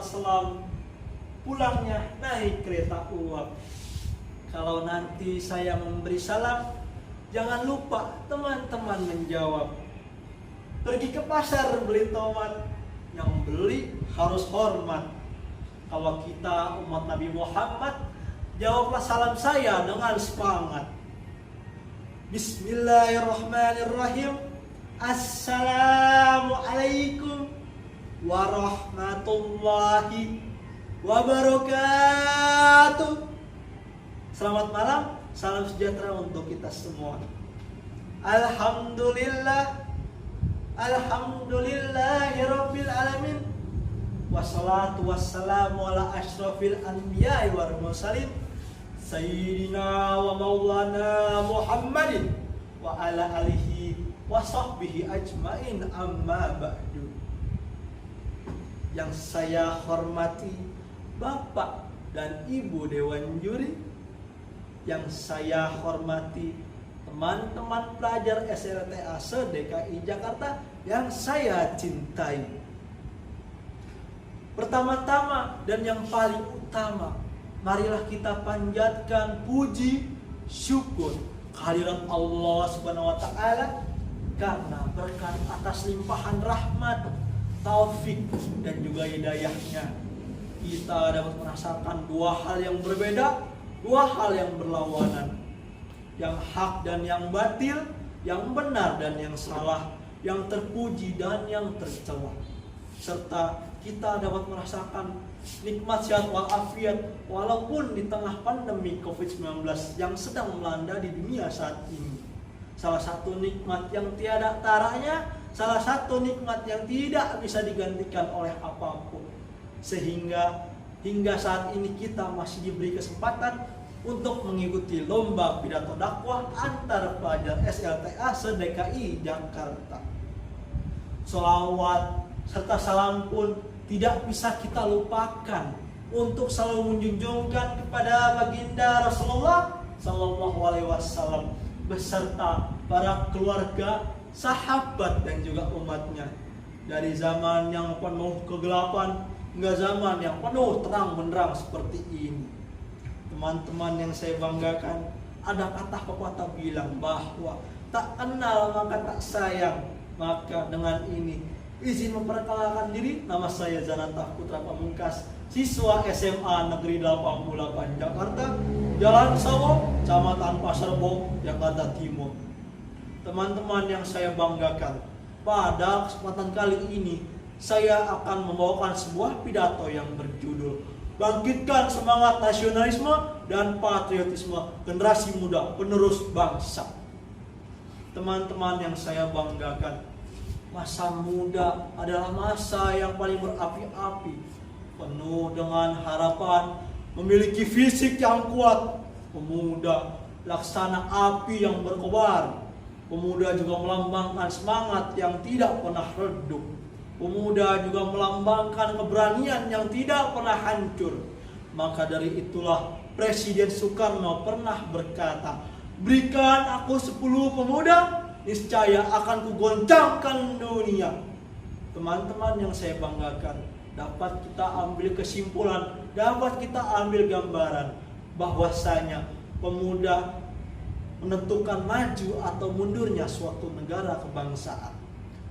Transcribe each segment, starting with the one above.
Salam pulangnya naik kereta uap. Kalau nanti saya memberi salam, jangan lupa teman-teman menjawab. Pergi ke pasar beli tomat, yang beli harus hormat. Kalau kita umat Nabi Muhammad, jawablah salam saya dengan semangat. Bismillahirrahmanirrahim. Assalamualaikum warahmatullahi wabarakatuh. Selamat malam, salam sejahtera untuk kita semua. Alhamdulillahirabbil alamin. Wassalatu wassalamu ala asyrafil anbiya'i wal mursalin sayyidina wa maulana Muhammadin wa ala alihi wa sahbihi ajmain, amma ba'du. Yang saya hormati Bapak dan Ibu Dewan Juri, yang saya hormati teman-teman pelajar SLTA se-DKI Jakarta yang saya cintai. Pertama-tama dan yang paling utama, marilah kita panjatkan puji syukur kehadirat Allah Subhanahu wa taala karena berkat atas limpahan rahmat, taufik dan juga hidayahnya, kita dapat merasakan dua hal yang berbeda, dua hal yang berlawanan, yang hak dan yang batil, yang benar dan yang salah, yang terpuji dan yang tercela. Serta kita dapat merasakan nikmat sehat walafiat walaupun di tengah pandemi COVID-19 yang sedang melanda di dunia saat ini. Salah satu nikmat yang tiada taranya, salah satu nikmat yang tidak bisa digantikan oleh apapun. Sehingga hingga saat ini kita masih diberi kesempatan untuk mengikuti lomba pidato dakwah antar pelajar SLTA se-DKI Jakarta. Sholawat serta salam pun tidak bisa kita lupakan untuk selalu menjunjungkan kepada baginda Rasulullah Sallallahu Alaihi Wasallam beserta para keluarga, sahabat dan juga umatnya, dari zaman yang penuh kegelapan hingga zaman yang penuh terang benderang seperti ini. Teman-teman yang saya banggakan, ada kata pepatah bilang bahwa tak kenal maka tak sayang. Maka dengan ini izin memperkenalkan diri, nama saya Zanata Putra Pamungkas, siswa SMA Negeri 88 Jakarta, Jalan Sawo, Kecamatan Pasar Bo, Jakarta Timur. Teman-teman yang saya banggakan, pada kesempatan kali ini saya akan membawakan sebuah pidato yang berjudul Bangkitkan Semangat Nasionalisme dan Patriotisme Generasi Muda Penerus Bangsa. Teman-teman yang saya banggakan, masa muda adalah masa yang paling berapi-api, penuh dengan harapan, memiliki fisik yang kuat. Pemuda laksana api yang berkobar. Pemuda juga melambangkan semangat yang tidak pernah redup. Pemuda juga melambangkan keberanian yang tidak pernah hancur. Maka dari itulah Presiden Soekarno pernah berkata, berikan aku 10 pemuda, niscaya akan kugoncangkan dunia. Teman-teman yang saya banggakan, dapat kita ambil kesimpulan, dapat kita ambil gambaran bahwasanya pemuda menentukan maju atau mundurnya suatu negara kebangsaan.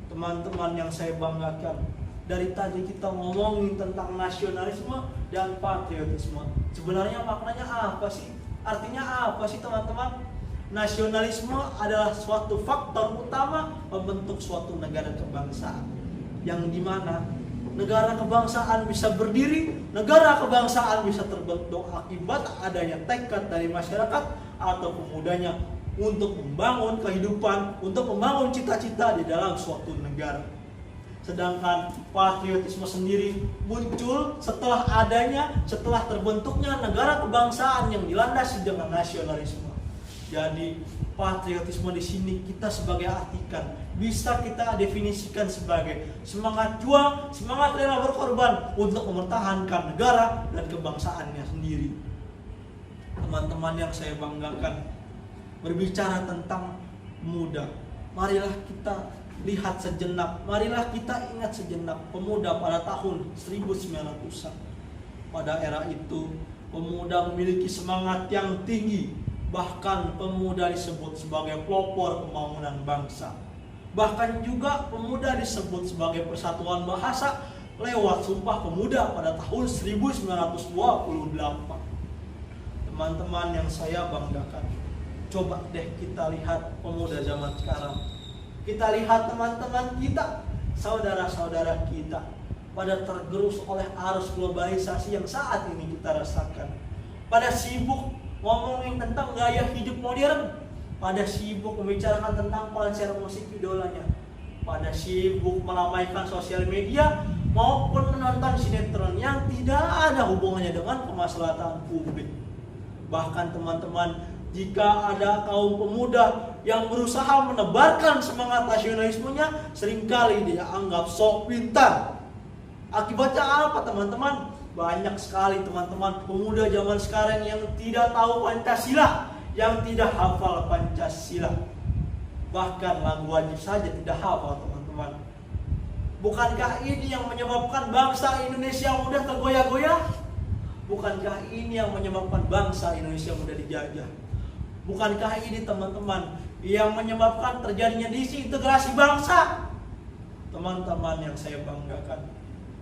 Teman-teman yang saya banggakan, dari tadi kita ngomongin tentang nasionalisme dan patriotisme. Sebenarnya maknanya apa sih? Artinya apa sih teman-teman? Nasionalisme adalah suatu faktor utama membentuk suatu negara kebangsaan, yang dimana negara kebangsaan bisa berdiri, negara kebangsaan bisa terbentuk akibat adanya tekad dari masyarakat atau pemudanya untuk membangun kehidupan, untuk membangun cita-cita di dalam suatu negara. Sedangkan patriotisme sendiri muncul setelah terbentuknya negara kebangsaan yang dilandasi dengan nasionalisme. Jadi patriotisme di sini kita sebagai artikan, bisa kita definisikan sebagai semangat juang, semangat rela berkorban untuk mempertahankan negara dan kebangsaannya sendiri. Teman-teman yang saya banggakan, berbicara tentang pemuda, marilah kita lihat sejenak, marilah kita ingat sejenak pemuda pada tahun 1900-an. Pada era itu, pemuda memiliki semangat yang tinggi. Bahkan pemuda disebut sebagai pelopor pembangunan bangsa. Bahkan juga pemuda disebut sebagai persatuan bahasa lewat Sumpah Pemuda pada tahun 1928. Teman-teman yang saya banggakan, coba deh kita lihat pemuda zaman sekarang. Kita lihat teman-teman kita, saudara-saudara kita, pada tergerus oleh arus globalisasi yang saat ini kita rasakan. Pada sibuk ngomongin tentang gaya hidup modern, pada sibuk membicarakan tentang konser musik idolanya, pada sibuk meramaikan sosial media maupun menonton sinetron yang tidak ada hubungannya dengan kemaslahatan publik. Bahkan teman-teman, jika ada kaum pemuda yang berusaha menebarkan semangat nasionalismenya, seringkali dia anggap sok pintar. Akibatnya apa teman-teman? Banyak sekali teman-teman pemuda zaman sekarang yang tidak tahu Pancasila, yang tidak hafal Pancasila. Bahkan lagu wajib saja tidak hafal teman-teman. Bukankah ini yang menyebabkan bangsa Indonesia mudah tergoyah-goyah? Bukankah ini yang menyebabkan bangsa Indonesia mudah dijajah? Bukankah ini teman-teman yang menyebabkan terjadinya disintegrasi bangsa? Teman-teman yang saya banggakan,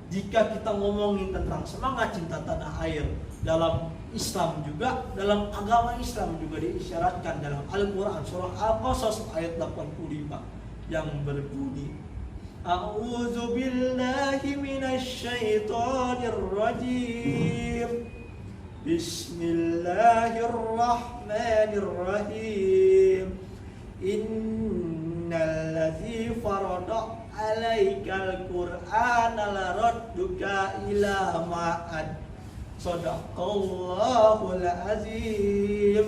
jika kita ngomongin tentang semangat cinta tanah air, dalam Islam juga, dalam agama Islam juga diisyaratkan dalam Al-Quran surah Al-Qasas ayat 85 yang berbunyi, A'udzu billahi minasy syaithanir rajim. Bismillahirrahmanirrahim. Innalladzi farada 'alaikal Qur'ana laradduka ila ma'ad. Shadaqallahul azim.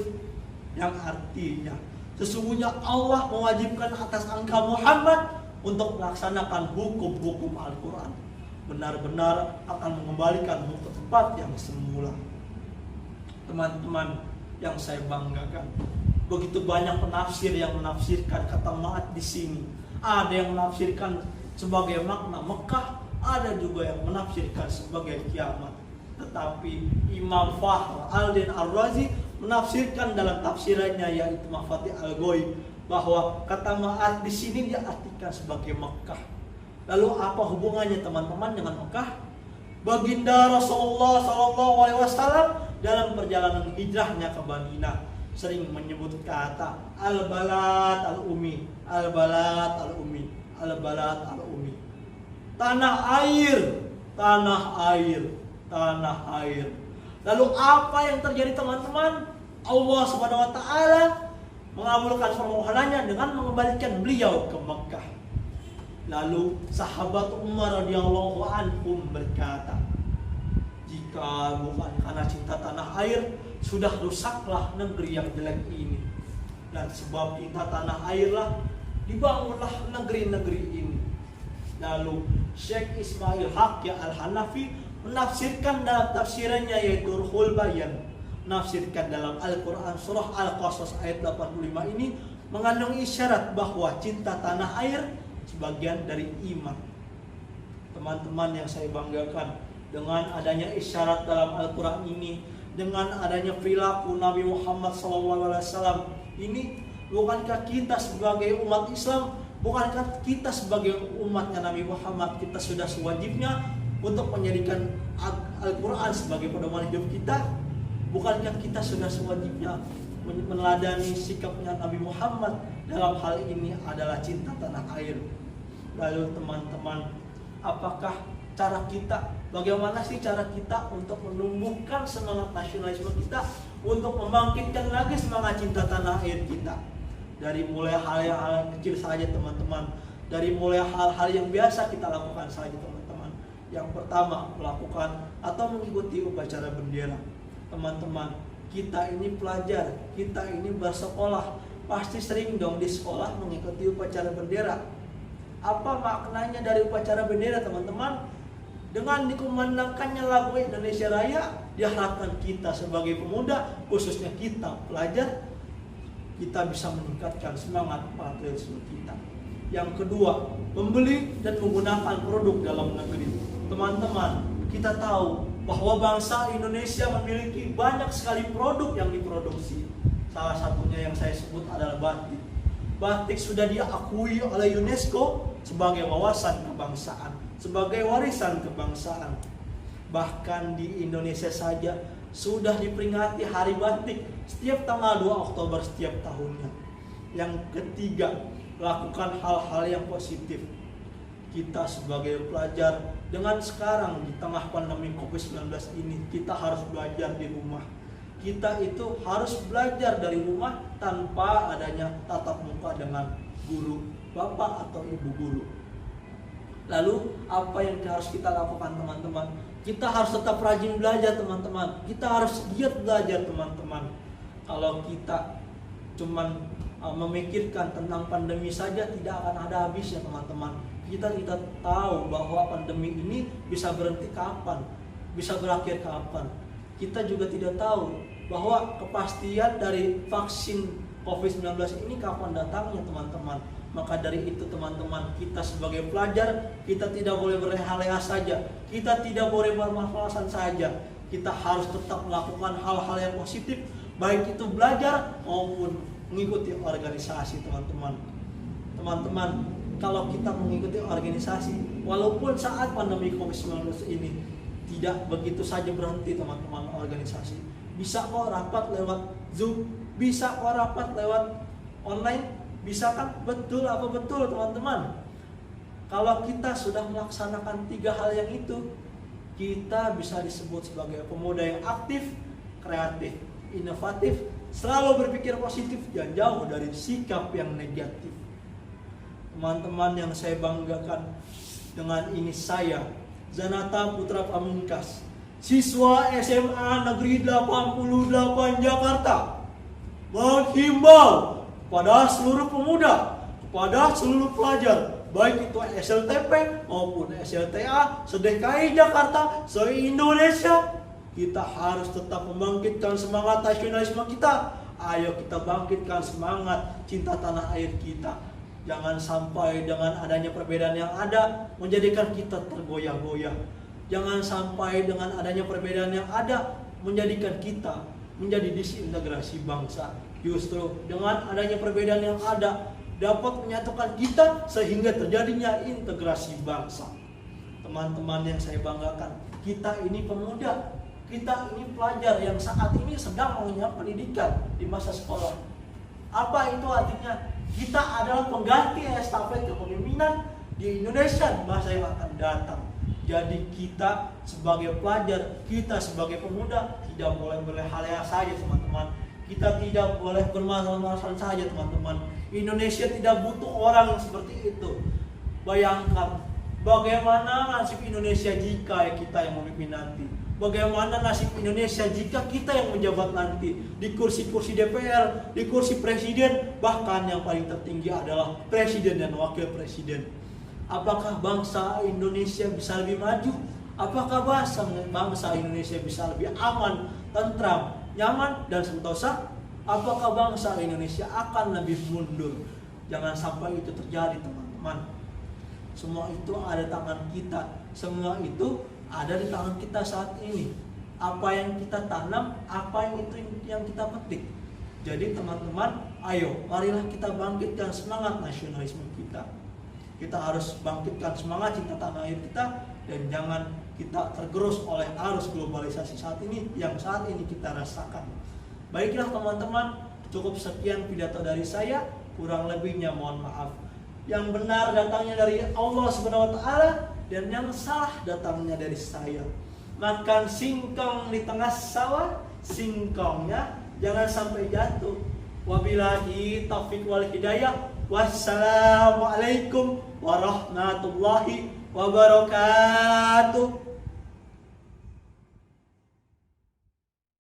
Yang artinya, sesungguhnya Allah mewajibkan atas engkau Muhammad untuk melaksanakan hukum-hukum Al-Quran. Benar-benar akan mengembalikanmu ke tempat yang semula. Teman-teman yang saya banggakan, begitu banyak penafsir yang menafsirkan kata ma'ad di sini. Ada yang menafsirkan sebagai makna Mekah, ada juga yang menafsirkan sebagai kiamat. Tetapi Imam Fakhr Al-Din Ar-Razi menafsirkan dalam tafsirannya, yaitu Mafatih Al-Ghaib, bahwa kata ma'ad di sini diartikan sebagai Mekah. Lalu apa hubungannya teman-teman dengan Mekah? Baginda Rasulullah SAW dalam perjalanan hijrahnya ke Madinah sering menyebut kata al-balad al-umi, al-balad al-umi, al-balad al-umi. Tanah air, tanah air, tanah air. Lalu apa yang terjadi teman-teman? Allah Subhanahu wa taala mengabulkan permohonannya dengan mengembalikan beliau ke Mekah. Lalu sahabat Umar radhiyallahu anhum berkata, jika bukan karena cinta tanah air, sudah rusaklah negeri yang jelek ini. Dan sebab cinta tanah airlah dibangunlah negeri-negeri ini. Lalu Syekh Ismail Haqi Al-Hanafi menafsirkan dalam tafsirannya, yaitu Ruhul Bayan, menafsirkan dalam Al-Quran surah Al-Qasas ayat 85 ini mengandung isyarat bahwa cinta tanah air sebagian dari iman. Teman-teman yang saya banggakan, dengan adanya isyarat dalam Al-Quran ini, dengan adanya perilaku Nabi Muhammad SAW ini, bukankah kita sebagai umat Islam, bukankah kita sebagai umatnya Nabi Muhammad, kita sudah sewajibnya untuk menjadikan Al-Quran sebagai pedoman hidup kita? Bukankah kita sudah sewajibnya meneladani sikapnya Nabi Muhammad dalam hal ini adalah cinta tanah air? Lalu teman-teman, apakah cara kita, bagaimana sih cara kita untuk menumbuhkan semangat nasionalisme kita, untuk membangkitkan lagi semangat cinta tanah air kita? Dari mulai hal-hal yang kecil saja teman-teman, dari mulai hal-hal yang biasa kita lakukan saja teman-teman. Yang pertama, melakukan atau mengikuti upacara bendera. Teman-teman, kita ini pelajar, kita ini bersekolah, pasti sering dong di sekolah mengikuti upacara bendera. Apa maknanya dari upacara bendera teman-teman? Dengan dikumandangkannya lagu Indonesia Raya, diharapkan kita sebagai pemuda, khususnya kita pelajar, kita bisa meningkatkan semangat patriotisme kita. Yang kedua, membeli dan menggunakan produk dalam negeri. Teman-teman, kita tahu bahwa bangsa Indonesia memiliki banyak sekali produk yang diproduksi. Salah satunya yang saya sebut adalah batik. Batik sudah diakui oleh UNESCO sebagai wawasan kebangsaan, sebagai warisan kebangsaan. Bahkan di Indonesia saja sudah diperingati Hari Batik setiap tanggal 2 Oktober setiap tahunnya. Yang ketiga, lakukan hal-hal yang positif. Kita sebagai pelajar, dengan sekarang di tengah pandemi COVID-19 ini, kita harus belajar di rumah. Kita itu harus belajar dari rumah tanpa adanya tatap muka dengan guru, bapak atau ibu guru. Lalu apa yang harus kita lakukan, teman-teman? Kita harus tetap rajin belajar, teman-teman. Kita harus giat belajar, teman-teman. Kalau kita cuman memikirkan tentang pandemi saja, tidak akan ada habisnya, teman-teman. Kita tahu bahwa pandemi ini bisa berhenti kapan, bisa berakhir kapan. Kita juga tidak tahu bahwa kepastian dari vaksin COVID-19 ini kapan datangnya, teman-teman. Maka dari itu, teman-teman, kita sebagai pelajar, kita tidak boleh berleha-leha saja, kita tidak boleh bermalas-malasan saja. Kita harus tetap melakukan hal-hal yang positif, baik itu belajar maupun mengikuti organisasi, teman-teman. Teman-teman, kalau kita mengikuti organisasi, walaupun saat pandemi COVID-19 ini tidak begitu saja berhenti, teman-teman, organisasi. Bisa kok rapat lewat Zoom, bisa kok rapat lewat online, bisa kan? Betul apa betul, teman-teman? Kalau kita sudah melaksanakan 3 hal yang itu, kita bisa disebut sebagai pemuda yang aktif, kreatif, inovatif, selalu berpikir positif dan jauh dari sikap yang negatif. Teman-teman yang saya banggakan, dengan ini saya, Zanata Putra Pamungkas, siswa SMA Negeri 88 Jakarta, menghimbau pada seluruh pemuda, kepada seluruh pelajar, baik itu SLTP maupun SLTA, se-DKI Jakarta, se-Indonesia, kita harus tetap membangkitkan semangat nasionalisme kita. Ayo kita bangkitkan semangat cinta tanah air kita. Jangan sampai dengan adanya perbedaan yang ada menjadikan kita tergoyah-goyah. Jangan sampai dengan adanya perbedaan yang ada menjadikan kita menjadi disintegrasi bangsa. Justru dengan adanya perbedaan yang ada dapat menyatukan kita sehingga terjadinya integrasi bangsa. Teman-teman yang saya banggakan, kita ini pemuda, kita ini pelajar yang saat ini sedang mengenyam pendidikan di masa sekolah. Apa itu artinya? Kita adalah pengganti estafet kepemimpinan di Indonesia di masa yang akan datang. Jadi kita sebagai pelajar, kita sebagai pemuda tidak boleh berleha-leha saja, teman-teman. Kita tidak boleh bermalas-malasan saja, teman-teman. Indonesia tidak butuh orang yang seperti itu. Bayangkan bagaimana nasib Indonesia jika kita yang memimpin nanti. Bagaimana nasib Indonesia jika kita yang menjabat nanti di kursi-kursi DPR, di kursi presiden, bahkan yang paling tertinggi adalah presiden dan wakil presiden. Apakah bangsa Indonesia bisa lebih maju? Apakah bangsa Indonesia bisa lebih aman, tentram, nyaman, dan sentosa? Apakah bangsa Indonesia akan lebih mundur? Jangan sampai itu terjadi, teman-teman. Semua itu ada di tangan kita. Semua itu ada di tangan kita saat ini. Apa yang kita tanam, apa yang kita petik. Jadi teman-teman, ayo marilah kita bangkitkan semangat nasionalisme kita. Kita harus bangkitkan semangat cinta tanah air kita, dan jangan kita tergerus oleh arus globalisasi saat ini yang saat ini kita rasakan. Baiklah teman-teman, cukup sekian pidato dari saya, kurang lebihnya mohon maaf. Yang benar datangnya dari Allah Subhanahu wa taala, dan yang salah datangnya dari saya. Makan singkong di tengah sawah, singkongnya jangan sampai jatuh. Wabillahi taufiq wal hidayah. Wassalamualaikum warahmatullahi wabarakatuh.